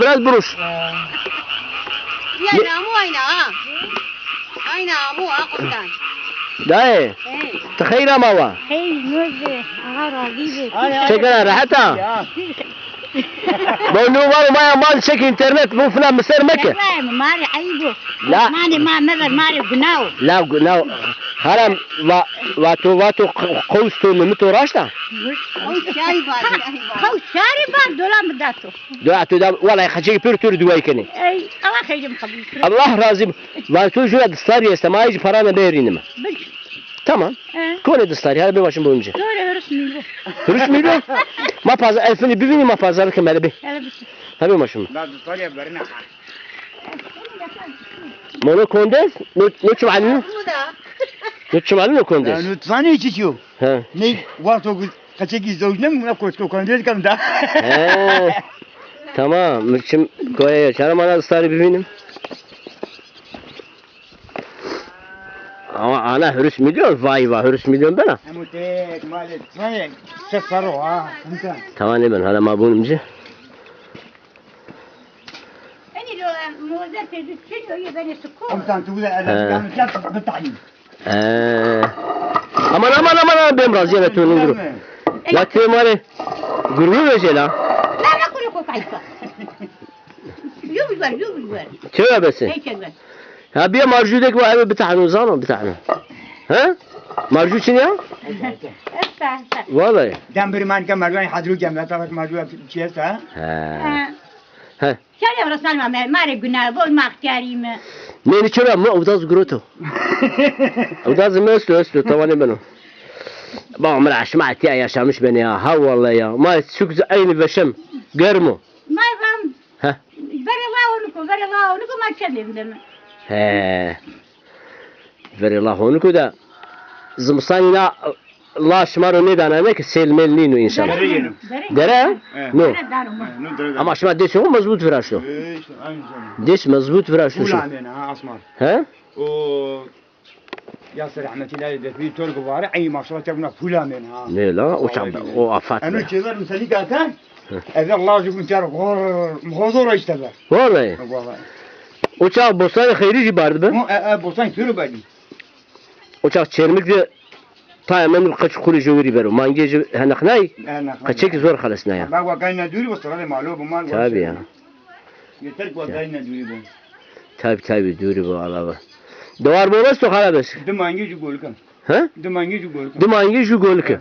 biraz buruş. يا نامو أين أين أمو أقمتان Dayı. تخيل ما هو هي نوزة أغارة ديبة شكرا راحتها بقول له ما مال شك انترنت مو فلان مسير مكة ماري عيبه لا. ماري ما مدر ماري قناو لا هرم واتو قوستو نمتو راشتا أو شاي بار خو شاري بار دولا مداتو دعتو دا والله خشي بير تور دواي كني أي الله خيجم قبل الله راضي واتو جو دستاري استمايج فرانا بيرينما بل tamam kone dستاري هذا بيواشن بونجا دولة رسمي له رسمي له ما باز الفني بيني ما باز لك مالبي هلا بس هذا ماشون لا دستاري برنا مونو كوندس نوتشو عنو نوتشو عنو كوندس يعني تصاني يشيو ها ني واتو kaçaki zojnem buna koştu kondil kan da. Tamam, mırçım koyaya çarım ana dستاري ببینیم. Ama ana hürüs milyon vay hürüs milyon bana. Ama tek malet sana sesaro ha. Tamam ben hala mabunumcu. أني لو موزة تدشين يبني سكون Komutan tuğla adam kan bitayin. Aman ben razı evet onun grubu. La temare grubu mesela. لا لا أقول لك كيف يوبل Çöre besin. هيك الوال Ha bir marjudek var evi bitahanı zaman bitahanı. Ha? Marju için ya? أفتح Vallahi. Dan bir man kan marwan hadru jamla tabat marwan çiyasa. Ha. شاري رسال ما ماري قناو بول ما اختياري ما Ne çöre ama udaz gruto. Udaz meslo tamam benim. Bak meraş ma atiya yaşamış beni ya. Ha vallahi ya. Ma çok aynı beşem. Görmü. ما يفهم Ha. بري الله ونكو ما تكلم لما He. Veri Allah onu da zımsanina Allah şımarı ne dana ki selmelinu inşallah. Dere? No. Ama şıma deş o mazbut viraşo. Deş mazbut viraşo şu. Ulan ha asmar. He? O Yasir rahmetillahi de bir torgu var. Ay maşallah tabuna pula men ha. Ne la? O çabda. O afat. Ano çezer misali katan. Eğer Allah jukun çar mghozor işte be. Vallahi. Vallahi. Uçak bostan hayri cibardı be. Mu bosan sürü badi. Uçak çermikde tamamen kaç kuru jövri bero. Mangeci hanaknay. Kaçık zor halasına ya. Bak vakayna duri bu sırada malum man. Tabii ya. Yeter ki vakayna duri bu. Tabii duri bu alava. Doğar bolas to halabes. Dımangi ju golkan. Ha? Dımangi ju golkan. Dımangi ju golke.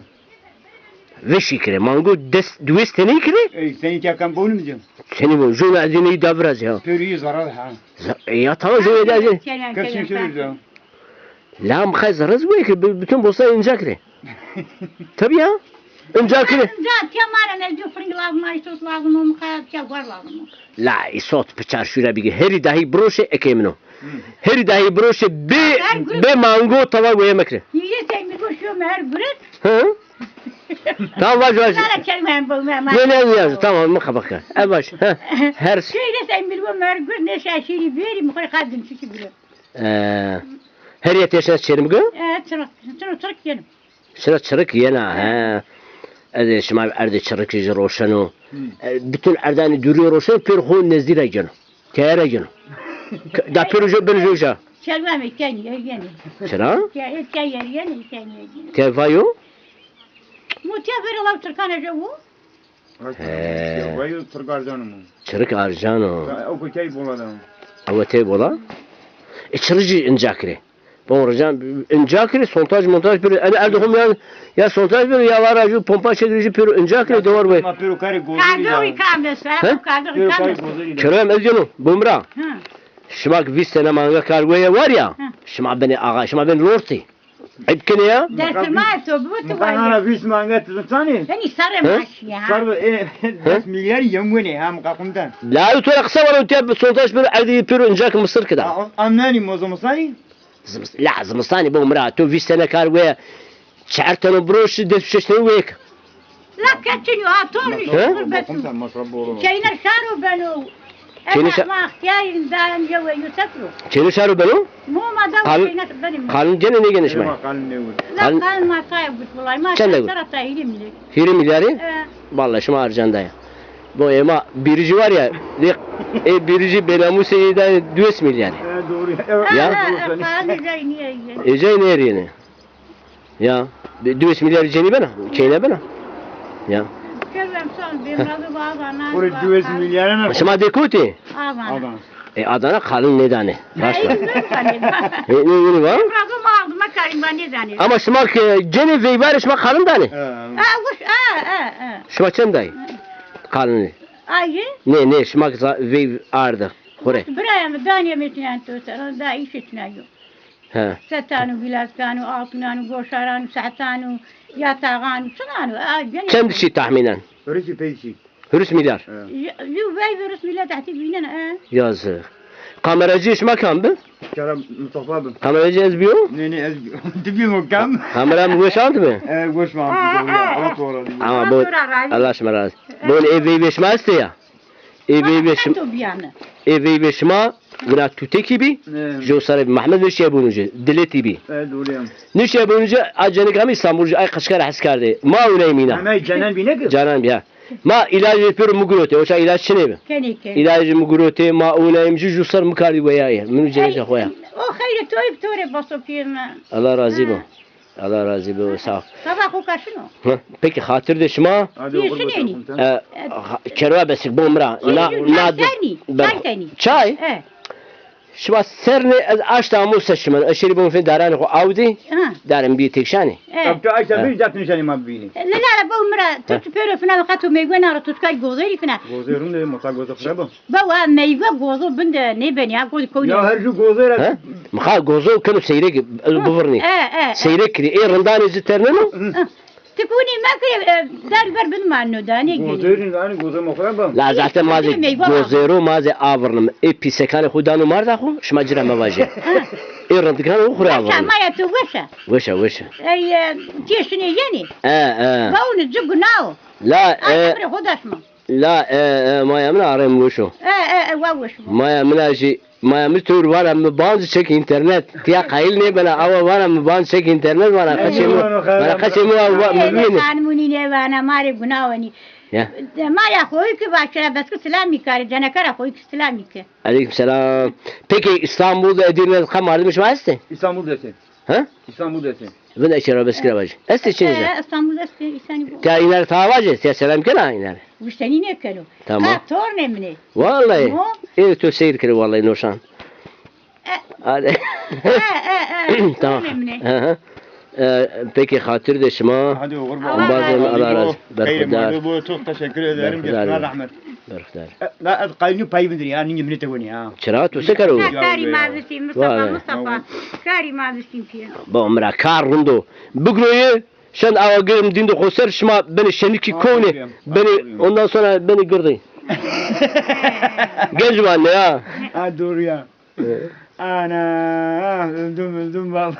Ve şikre mango dues teni kire. Sen hiç yakan bunu mu diyorsun? Seni bu jona adını davraz ya. Pörüyü zarar ha. Ya tamam jona adını. Kaçın şöyle diyor. La mkhaz raz bu ki bütün bosa inecekre. Tabii ya. İnecekre. زاد يا مارا نزجو فرنج لازم ما يسوس لازم ومخاط يا غور لازم La isot pichar şura bigi heri dahi broşe ekemno. Heri dahi broşe be mango tava bu yemekre. يجي من وشو مهر برد Hı? Tamam baş. لا كلمة هم بوما Ne yazdı tamam mı kabaka. El baş. Her شيء لسه من ومهر برد نش عشيري بيري مخي خادم شكي برد her yetişen çerim gö. ترك ينم Sıra çırık yena he. Ede şuma erde çırık izi roşanu. Bütün erdani duruyor roşan per hon nezdire geno. Kere geno. Da perujo beljoja. شلوة مكاني يعني Sıra? كان يعني كان Tevayo. مو تفر الله تركنا جو Vay turgarcanım. Çırık arjano. O kötü buladım. Avate bola. Çırıcı incakre. Bon rejam incakre sontaj montaj bir erdhum ya sontaj bir ya var ju pompa çekirici bir incakre doğru bu. Ma pero kare gozuri. كادوري كامل سلام كادوري كامل Kerem ezgenu bumra. Şımak 20 sene manga kargoya var ya. Şıma beni ağa, şıma beni lorti. Ayıpkene ya. درس ما تبوت Kana vis mangat tutani. يعني صار ماشي ها Sarı 10 milyar yemwene ham qaqımdan. La yutura kısa var öte sontaj bir erdi bir incak mısır kıda. Amnani mozomusani. La zımstani bumra. Tu 20 sene kargoya. Çertene broşu desüşeşteni vek. لا كاتشنو ها تومي Qaqımdan masrab bolu. شينا شارو بنو أنا ما اختياري دارن جو يسافروا Çeni şaru benu. مو ما دام قال- شينا بني Kalın gene ne geniş mi? Kalın ne olur. لا قال ما طايب قلت والله ما كان يقول؟ ترى طايرين من 20 milyarı. Vallahi şıma arjanda ya. Bu ema birici var ya. Birici Belamuse'den 2 milyar. Doğru. Evet. Ya. Ece ne yerine? Ya 2 milyar ceni bana. Keyne bana. Ya. Orada 2 milyar ne? Şama dekuti. Adam. Adana kalın ne tane? Başka. Ne var? Ama şama gene veyvar şama kalın tane. Şama çem dayı. Kalın. Ne şama vey ardı. Kore. Buraya daniye metinen tutar. Da iş etmiyor. Ha. Setanu bilaskanu, altınanu, goşaranu, sahtanu, yatağanu, şunanu. Kem dişi tahminen? Orası peysi. 2 milyar. Lu vay virüs bile tahti binene. Yazık. Kameracı şama kam be? Kara Mustafa abi. Kameracı ezbiyor? Ne ez. Dibim o kam. Kameram boşaldı mı? Boş mu abi? Evet doğru. Ama bu Allah aşkına razı. Bu evi beşmez ya. Evi beşma buna tüteki bi. Jo sarı Mehmet Neşe bununcu. Dileti bi. Doğru. Neşe bununcu acını kami İstanbulcu ay kaşkar haskardı. Ma uleymina. Ama canan bine ki. Canan ya. Ma ilacı yapıyorum mugurote. O şey ilaç ne mi? Kenike. İlacı mugurote ma uleymci jo sarı mukardi veya ya. Minu cenece hoya. O hayır toyup tore basopirna. Allah razı bu. Allah razı bu sağ. Sabah o kaşını. Peki hatır de şuma. Hadi okur bakalım. Kerva besik bomra. Çay. شما سر نه از اشتا موسى شمن اشری بون فين داران خو عودي دارن بي تكشاني Tabii ayşe bir zaten nişanım abi bini. لا بو مرا تتبرو فينا وقتو ميغونا رو تسكاي غوزيري فينا Gozerun ne mutlak gozer kırabım. بوا ميغو غوزو بند ne ben ya goz koyun. Ya her şu gozer. ها مخا غوزو كانوا سيرك بفرني سيرك اي رندان زترنو تكوني ما كري دار بر بن ما انه داني Gozerin yani gozer mokhrabım. لا zaten مازي غوزيرو مازي افرنم اي بيسكان خدانو مردا خو شما جرا مواجه اي رندكان اخرى عشان ما يتوشى وشا اي تيشني يعني باون تجقناو لا انا خداش ما لا ما يمنع ريم وشو واوش ما يمنع شيء ما يمتور وانا مبانز شك انترنت تيا قايل ني بلا او وانا مبانز شك انترنت وانا قشمو مين كان مني وانا ماري غناوني ما يا خويك باشا بس سلامي كاري جانا كرا خويك سلامي كه Aleyküm selam. Peki İstanbul'da Edirne'de kam varmış mı este? İstanbul desin. Ha? İstanbul desin. Ben de içeri beskire bacı. Este çinize. İstanbul'da İstanbul. Ya iner tavacı. Ya selam kena iner. Müşteri ne kelo? Tamam. Ha torne mi? Vallahi. İyi to seyir kere vallahi Nurşan. Hadi. Tamam. Peki hatır de şuma. Hadi okur Bazen Allah razı. Berkudar. Bu çok teşekkür ederim. Geçme rahmet. Berkudar. La qaynı pay bindiri ya ninge minete woni ya. Çıra to sekaro. Kari mazisi Mustafa. Kari mazisi fiye. Bu umra kar rundo. Bugroyu şen avagım dinde koser şuma beni şeniki kone. Beni ondan sonra beni gördü. Genç anne ya. Ha doğru ya. Ana öldüm baba.